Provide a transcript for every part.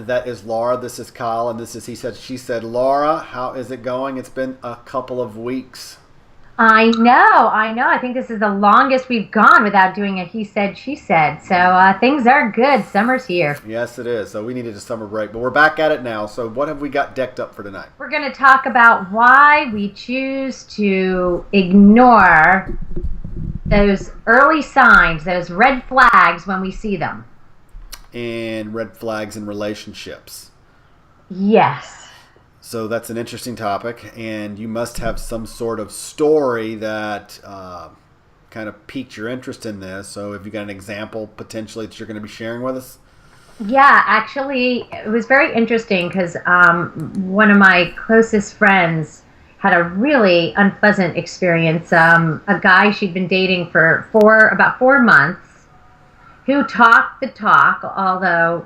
That is Laura. This is Kyle, and this is He Said, She Said. Laura, how is it going? It's been a couple of weeks. I know, I know. I think this is the longest we've gone without doing a he said, she said. So things are good. Summer's here. Yes, it is. So we needed a summer break, but we're back at it now. So what have we got decked up for tonight? We're going to talk about why we choose to ignore those early signs, those red flags when we see them. And red flags in relationships. Yes. So that's an interesting topic, and you must have some sort of story that kind of piqued your interest in this. So have you got an example potentially that you're going to be sharing with us? Yeah, actually, it was very interesting because one of my closest friends had a really unpleasant experience. A guy she'd been dating for about 4 months who talked the talk, although,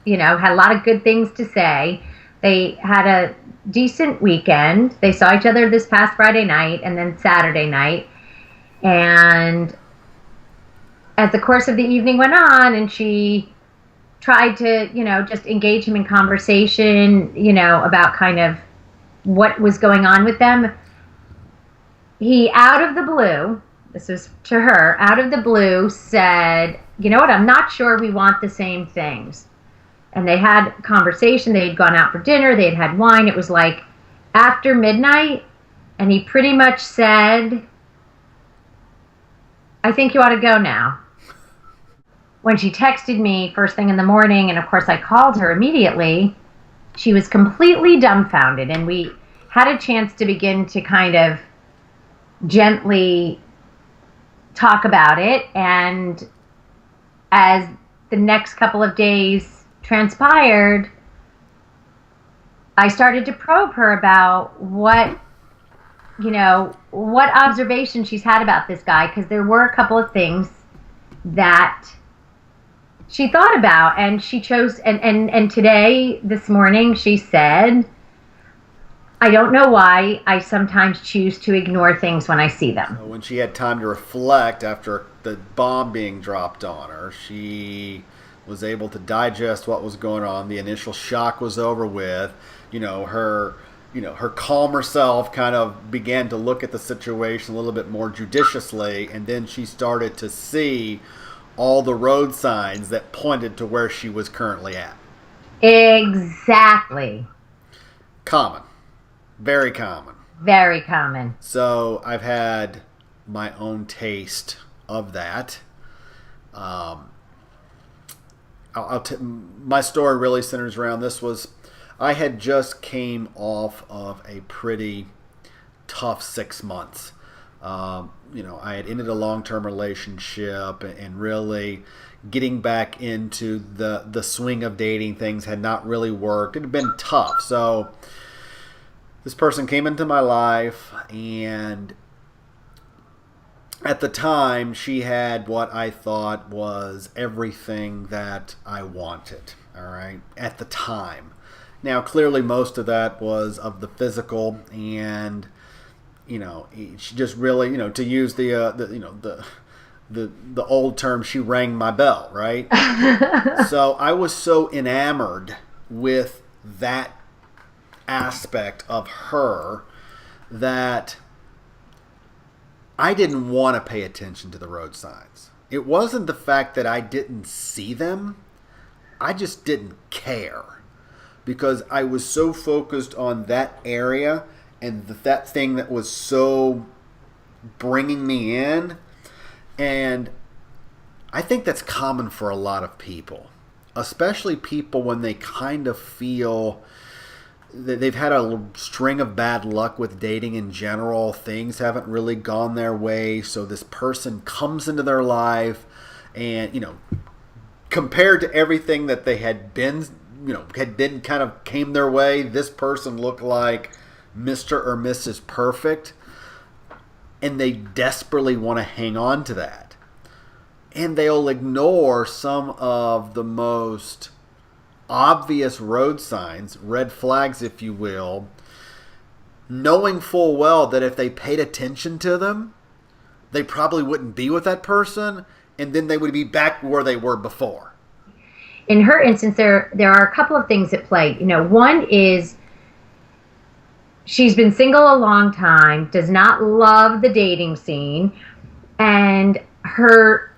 had a lot of good things to say. They had a decent weekend. They saw each other this past Friday night and then Saturday night. And as the course of the evening went on and she tried to, just engage him in conversation, about kind of what was going on with them, he, out of the blue, this was to her, out of the blue said, "You know what, I'm not sure we want the same things." And they had conversation. They had gone out for dinner. They had had wine. It was like after midnight. And he pretty much said, "I think you ought to go now." When she texted me first thing in the morning, and of course I called her immediately, she was completely dumbfounded. And we had a chance to begin to kind of gently talk about it. And as the next couple of days transpired, I started to probe her about what observation she's had about this guy, because there were a couple of things that she thought about, and she chose, and today, this morning, she said, "I don't know why I sometimes choose to ignore things when I see them." When she had time to reflect after the bomb being dropped on her, she was able to digest what was going on. The initial shock was over with. Her calmer self kind of began to look at the situation a little bit more judiciously, and then she started to see all the road signs that pointed to where she was currently at. Exactly. Common. Very common. Very common. So I've had my own taste of that. My story really centers around this. I had just came off of a pretty tough 6 months. I had ended a long-term relationship, and really getting back into the swing of dating things had not really worked. It had been tough. So this person came into my life, and at the time, she had what I thought was everything that I wanted, all right, at the time. Now, clearly, most of that was of the physical, and, she just really, to use the old term, she rang my bell, right? So I was so enamored with that aspect of her that I didn't want to pay attention to the road signs. It wasn't the fact that I didn't see them. I just didn't care, because I was so focused on that area and that thing that was so bringing me in. And I think that's common for a lot of people, especially people when they kind of feel they've had a string of bad luck with dating in general. Things haven't really gone their way. So this person comes into their life, and, compared to everything that they had been, kind of came their way, this person looked like Mr. or Mrs. Perfect. And they desperately want to hang on to that. And they'll ignore some of the most obvious road signs, red flags, if you will, knowing full well that if they paid attention to them, they probably wouldn't be with that person, and then they would be back where they were before. in her instance, there are a couple of things at play. One is she's been single a long time, does not love the dating scene, and her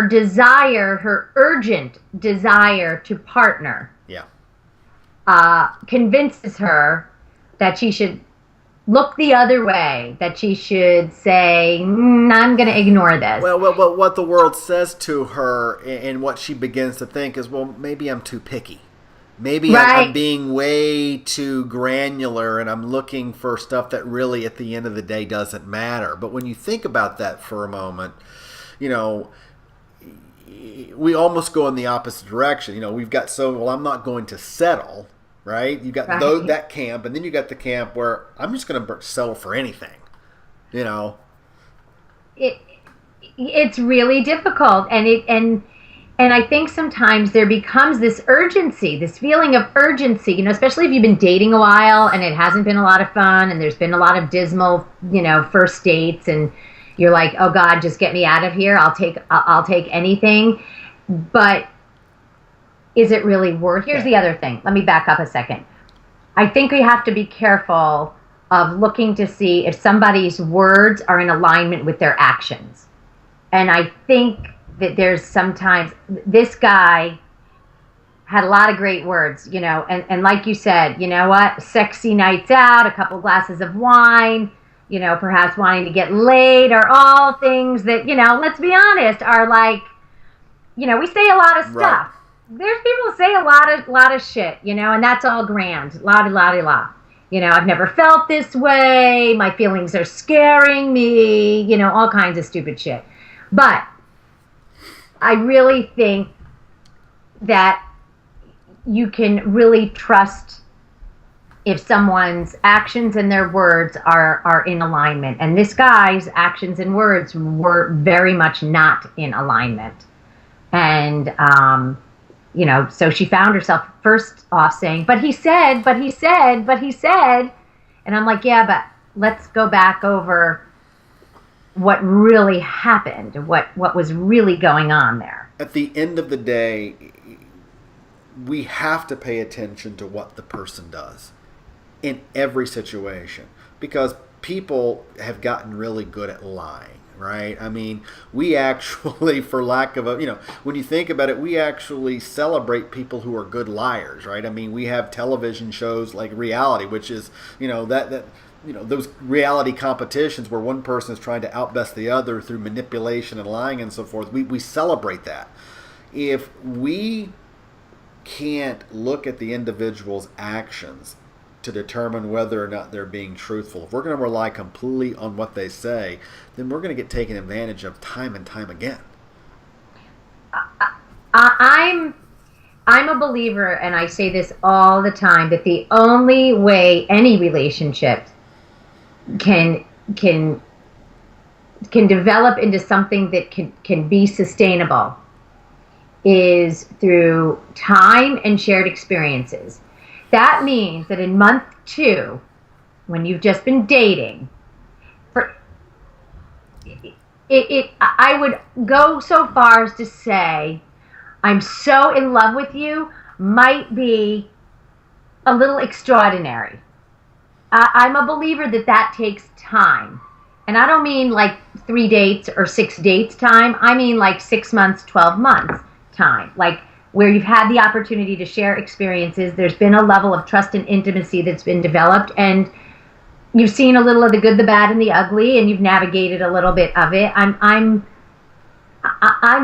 desire, her urgent desire to partner, Yeah. convinces her that she should look the other way, that she should say, I'm going to ignore this. Well, what the world says to her and what she begins to think is, well, maybe I'm too picky. Maybe Right. I'm being way too granular and I'm looking for stuff that really at the end of the day doesn't matter. But when you think about that for a moment, we almost go in the opposite direction. We've got I'm not going to settle, right? You got Right. that camp, and then you got the camp where I'm just going to settle for anything, It's really difficult, and I think sometimes there becomes this urgency, this feeling of urgency, especially if you've been dating a while and it hasn't been a lot of fun and there's been a lot of dismal, first dates, and you're like, oh God, just get me out of here. I'll take anything. But is it really worth? Here's the other thing. Let me back up a second. I think we have to be careful of looking to see if somebody's words are in alignment with their actions. And I think that there's sometimes, this guy had a lot of great words, and like you said, sexy nights out, a couple glasses of wine, perhaps wanting to get laid, are all things that, let's be honest, are like, we say a lot of stuff. Right. There's people who say a lot of shit, and that's all grand, la-di-la-di-la. I've never felt this way, my feelings are scaring me, all kinds of stupid shit. But I really think that you can really trust if someone's actions and their words are in alignment. And this guy's actions and words were very much not in alignment. And, so she found herself first off saying, but he said. And I'm like, yeah, but let's go back over what really happened, what was really going on there. At the end of the day, we have to pay attention to what the person does in every situation, because people have gotten really good at lying, right? I mean, we actually, for lack of when you think about it, we actually celebrate people who are good liars, right? I mean, we have television shows like Reality, which is, those reality competitions where one person is trying to outbest the other through manipulation and lying and so forth. We celebrate that. If we can't look at the individual's actions to determine whether or not they're being truthful, if we're going to rely completely on what they say, then we're going to get taken advantage of time and time again. I'm a believer, and I say this all the time, that the only way any relationship can develop into something that can be sustainable is through time and shared experiences. That means that in month 2, when you've just been dating, I would go so far as to say, I'm so in love with you, might be a little extraordinary. I'm a believer that takes time. And I don't mean like 3 dates or 6 dates time. I mean like 6 months, 12 months time. Like where you've had the opportunity to share experiences. There's been a level of trust and intimacy that's been developed. And you've seen a little of the good, the bad, and the ugly. And you've navigated a little bit of it. I'm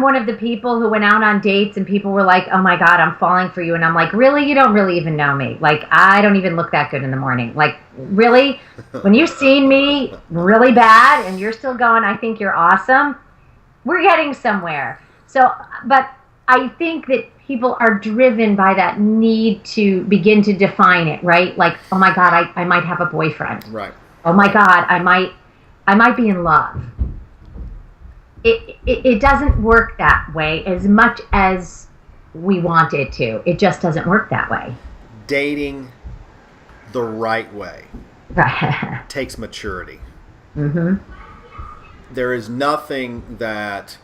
one of the people who went out on dates and people were like, oh my God, I'm falling for you. And I'm like, really? You don't really even know me. Like, I don't even look that good in the morning. Like, really? When you've seen me really bad and you're still going, I think you're awesome, we're getting somewhere. So, but I think that people are driven by that need to begin to define it, right? Like, oh my God, I might have a boyfriend. Right. Oh my God, I might be in love. It doesn't work that way as much as we want it to. It just doesn't work that way. Dating the right way Right. takes maturity. Mm-hmm. There is nothing that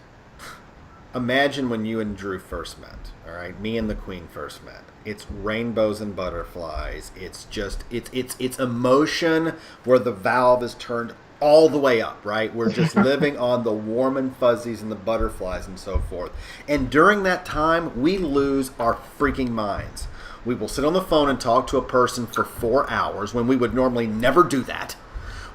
Imagine when you and Drew first met, all right? Me and the Queen first met. It's rainbows and butterflies. It's just, it's emotion where the valve is turned all the way up, right? We're just living on the warm and fuzzies and the butterflies and so forth. And during that time, we lose our freaking minds. We will sit on the phone and talk to a person for 4 hours when we would normally never do that.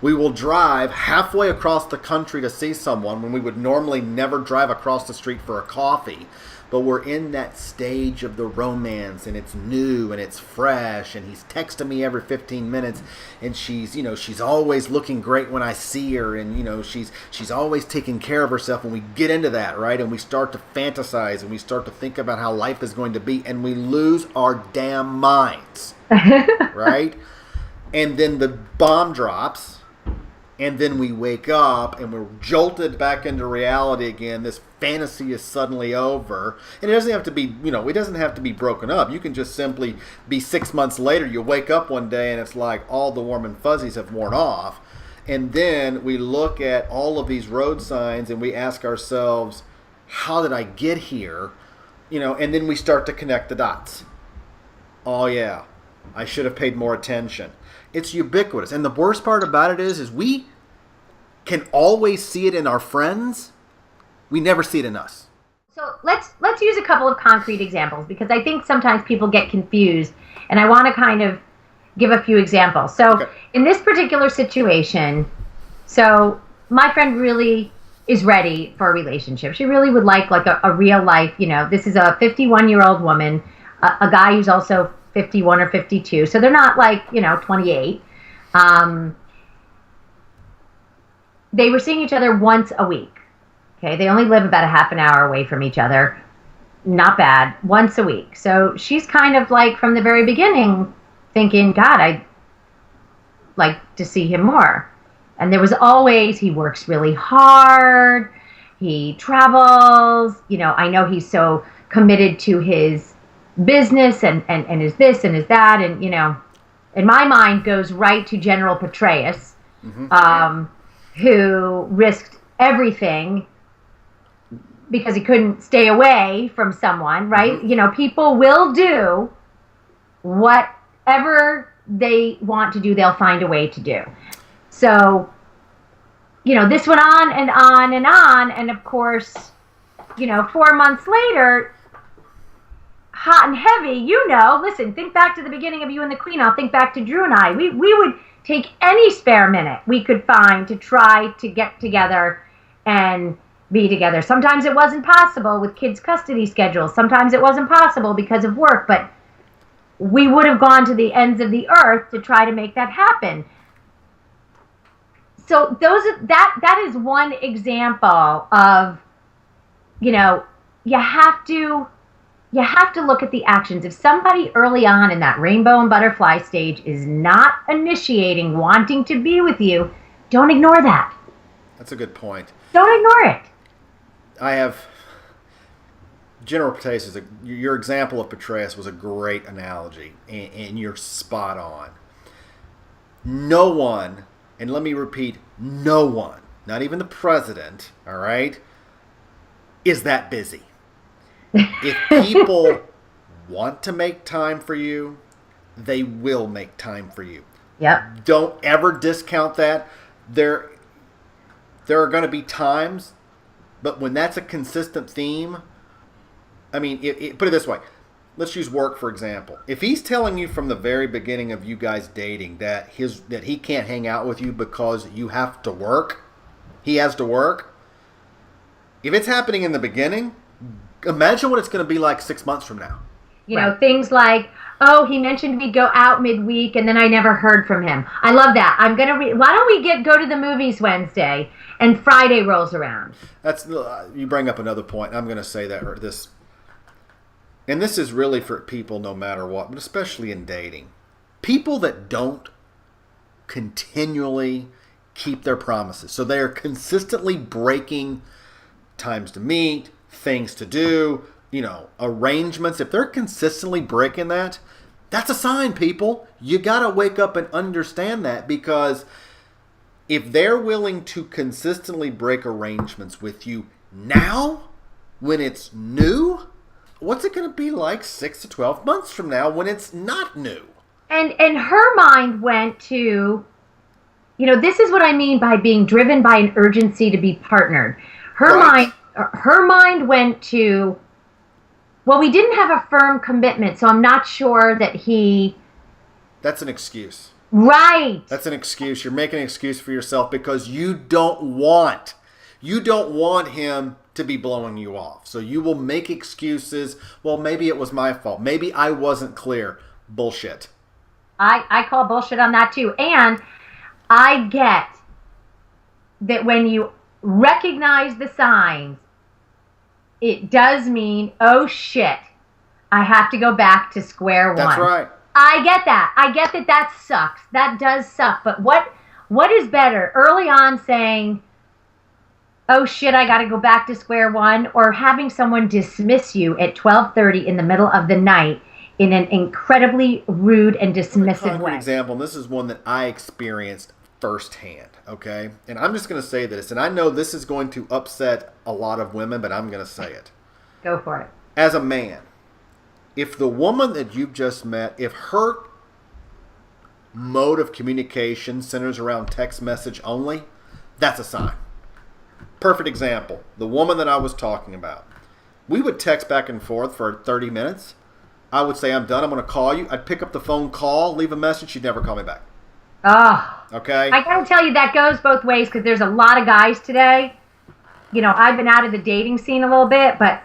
We will drive halfway across the country to see someone when we would normally never drive across the street for a coffee. But we're in that stage of the romance, and it's new and it's fresh, and he's texting me every 15 minutes, and she's always looking great when I see her, and she's always taking care of herself, and we get into that, right? And we start to fantasize, and we start to think about how life is going to be, and we lose our damn minds, right? And then the bomb drops. And then we wake up and we're jolted back into reality again. This fantasy is suddenly over. And it doesn't have to be, it doesn't have to be broken up. You can just simply be 6 months later. You wake up one day and it's like all the warm and fuzzies have worn off. And then we look at all of these road signs and we ask ourselves, how did I get here? And then we start to connect the dots. Oh, yeah, I should have paid more attention. It's ubiquitous. And the worst part about it is we can always see it in our friends. We never see it in us. So let's use a couple of concrete examples, because I think sometimes people get confused, and I want to kind of give a few examples. So okay. In this particular situation, so my friend really is ready for a relationship. She really would like a real life, this is a 51-year-old woman, a guy who's also 51 or 52. So they're not 28. They were seeing each other once a week. Okay. They only live about a half an hour away from each other. Not bad. Once a week. So she's kind of from the very beginning thinking, God, I'd like to see him more. And there was always, he works really hard. He travels. I know he's so committed to his business and is this and is that, and in my mind goes right to General Petraeus, who risked everything because he couldn't stay away from someone, right? People will do whatever they want to do, they'll find a way to do. So this went on and on and on, and of course 4 months later, hot and heavy, listen, think back to the beginning of You and the Queen. I'll think back to Drew and I. We would take any spare minute we could find to try to get together and be together. Sometimes it wasn't possible with kids' custody schedules. Sometimes it wasn't possible because of work, but we would have gone to the ends of the earth to try to make that happen. So that is one example of, you have to look at the actions. If somebody early on in that rainbow and butterfly stage is not initiating wanting to be with you, don't ignore that. That's a good point. Don't ignore it. I have General Petraeus your example of Petraeus was a great analogy, and you're spot on. No one, and let me repeat, no one, not even the president, all right, is that busy. If people want to make time for you, they will make time for you. Yep. Don't ever discount that. There are going to be times, but when that's a consistent theme, I mean, put it this way. Let's use work, for example. If he's telling you from the very beginning of you guys dating that he can't hang out with you because you have to work, he has to work. If it's happening in the beginning, imagine what it's going to be like 6 months from now. Things like, oh, he mentioned we'd go out midweek and then I never heard from him. I love that. I'm going to why don't we go to the movies Wednesday and Friday rolls around? You bring up another point. I'm going to say that and this is really for people no matter what, but especially in dating. People that don't continually keep their promises. So they are consistently breaking times to meet, things to do, arrangements. If they're consistently breaking that, that's a sign, people. You got to wake up and understand that, because if they're willing to consistently break arrangements with you now, when it's new? What's it going to be like 6 to 12 months from now when it's not new? And her mind went to, this is what I mean by being driven by an urgency to be partnered. Right. Her mind went to, well, we didn't have a firm commitment, so I'm not sure that he. That's an excuse. Right. That's an excuse. You're making an excuse for yourself because you don't want him to be blowing you off. So you will make excuses. Well, maybe it was my fault. Maybe I wasn't clear. Bullshit. I call bullshit on that too. And I get that when you recognize the signs, it does mean, oh shit, I have to go back to square one. That's right. I get that. I get that sucks. That does suck. But what is better? Early on saying, oh shit, I got to go back to square one, or having someone dismiss you at 12:30 in the middle of the night in an incredibly rude and dismissive way. Example, and this is one that I experienced firsthand, okay? And I'm just going to say this, and I know this is going to upset a lot of women, but I'm going to say it. Go for it. As a man, if the woman that you've just met, if her mode of communication centers around text message only, that's a sign. Perfect example. The woman that I was talking about. We would text back and forth for 30 minutes. I would say, I'm done. I'm going to call you. I'd pick up the phone, call, leave a message. She'd never call me back. Oh. Okay? I got to tell you, that goes both ways because there's a lot of guys today. I've been out of the dating scene a little bit, but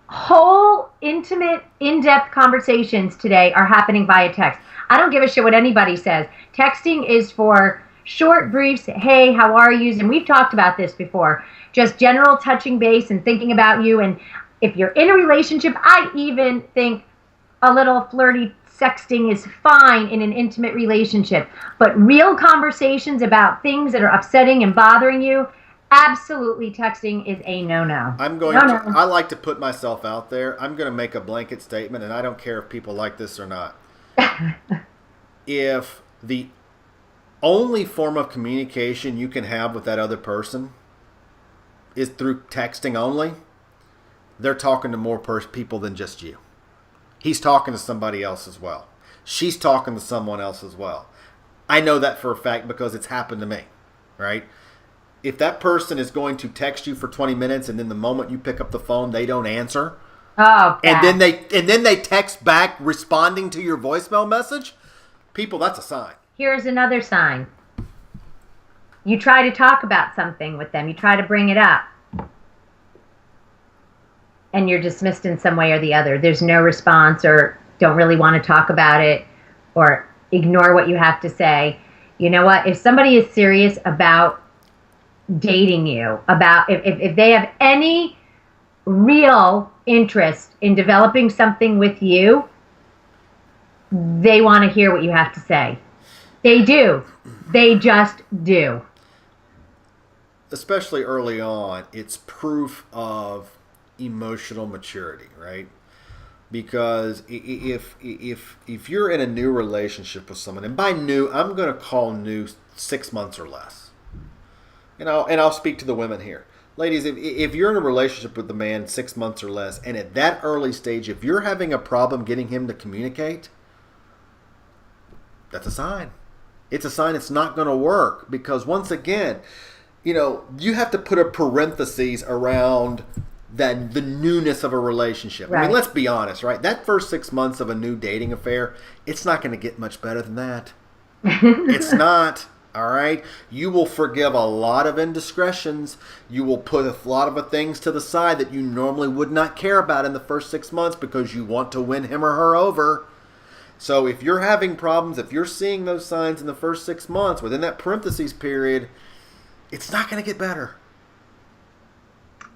whole intimate, in-depth conversations today are happening via text. I don't give a shit what anybody says. Texting is for short briefs. Hey, how are you? And we've talked about this before. Just general touching base and thinking about you. And if you're in a relationship, I even think a little flirty sexting is fine in an intimate relationship. But real conversations about things that are upsetting and bothering you, absolutely texting is a no-no. I like to put myself out there. I'm going to make a blanket statement, and I don't care if people like this or not. If the only form of communication you can have with that other person is through texting only, they're talking to more people than just you. He's talking to somebody else as well. She's talking to someone else as well. I know that for a fact because it's happened to me, right? If that person is going to text you for 20 minutes and then the moment you pick up the phone, they don't answer. Oh, and then they text back responding to your voicemail message, people, that's a sign. Here's another sign. You try to talk about something with them. You try to bring it up. And you're dismissed in some way or the other. There's no response, or don't really want to talk about it, or ignore what you have to say. You know what? If somebody is serious about dating you, about if they have any real interest in developing something with you, they want to hear what you have to say. They do. They just do. Especially early on, it's proof of emotional maturity, right? Because if you're in a new relationship with someone, and by new, I'm going to call new 6 months or less. And I'll speak to the women here. Ladies, if you're in a relationship with a man 6 months or less, and at that early stage, if you're having a problem getting him to communicate, that's a sign. It's a sign it's not going to work. Because once again, you have to put a parenthesis around the newness of a relationship. Right. I mean, let's be honest, right? That first 6 months of a new dating affair, it's not going to get much better than that. It's not. All right? You will forgive a lot of indiscretions. You will put a lot of things to the side that you normally would not care about in the first 6 months because you want to win him or her over. So if you're having problems, if you're seeing those signs in the first 6 months, within that parentheses period, it's not going to get better.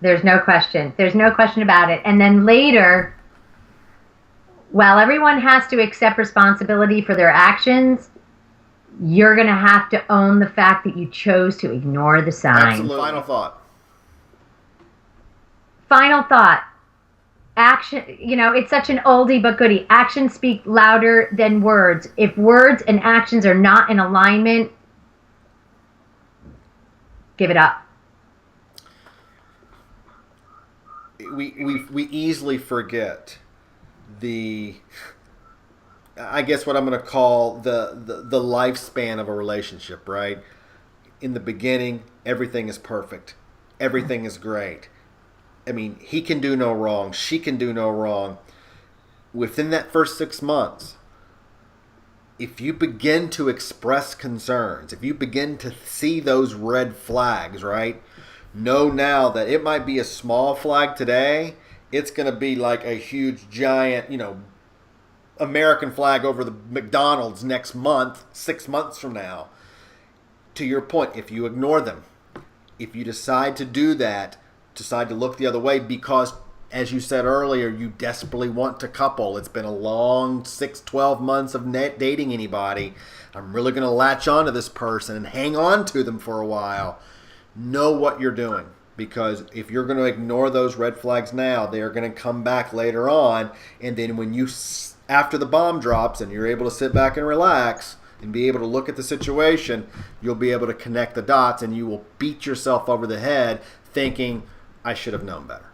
There's no question. There's no question about it. And then later, while everyone has to accept responsibility for their actions, you're going to have to own the fact that you chose to ignore the signs. Absolutely. Final thought. Action, it's such an oldie but goodie. Actions speak louder than words. If words and actions are not in alignment, give it up. we easily forget the, I guess what I'm going to call the lifespan of a relationship, right? In the beginning, everything is perfect. Everything is great. I mean, he can do no wrong. She can do no wrong. Within that first 6 months, if you begin to express concerns, if you begin to see those red flags, right? Know now that it might be a small flag today. It's going to be like a huge, giant, American flag over the McDonald's next month, 6 months from now. To your point, if you ignore them, if you decide to do that, decide to look the other way because, as you said earlier, you desperately want to couple. It's been a long 6-12 months of dating anybody. I'm really going to latch on to this person and hang on to them for a while. Know what you're doing, because if you're going to ignore those red flags now, they're going to come back later on, and then when you, after the bomb drops and you're able to sit back and relax and be able to look at the situation, you'll be able to connect the dots, and you will beat yourself over the head thinking, I should have known better.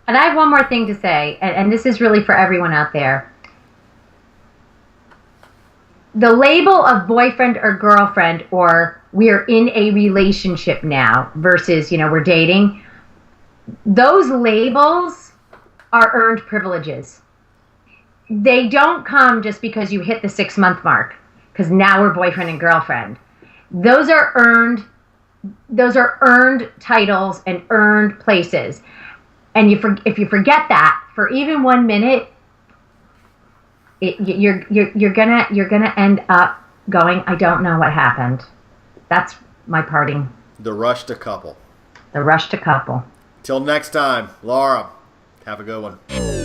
And I have one more thing to say, and this is really for everyone out there. The label of boyfriend or girlfriend, or we're in a relationship now versus, we're dating, those labels are earned privileges. They don't come just because you hit the 6-month mark, because now we're boyfriend and girlfriend. Those are earned titles and earned places. And if you forget that for even 1 minute, you're gonna end up going, I don't know what happened. That's my parting. The rush to couple. The rush to couple. Till next time, Laura, have a good one.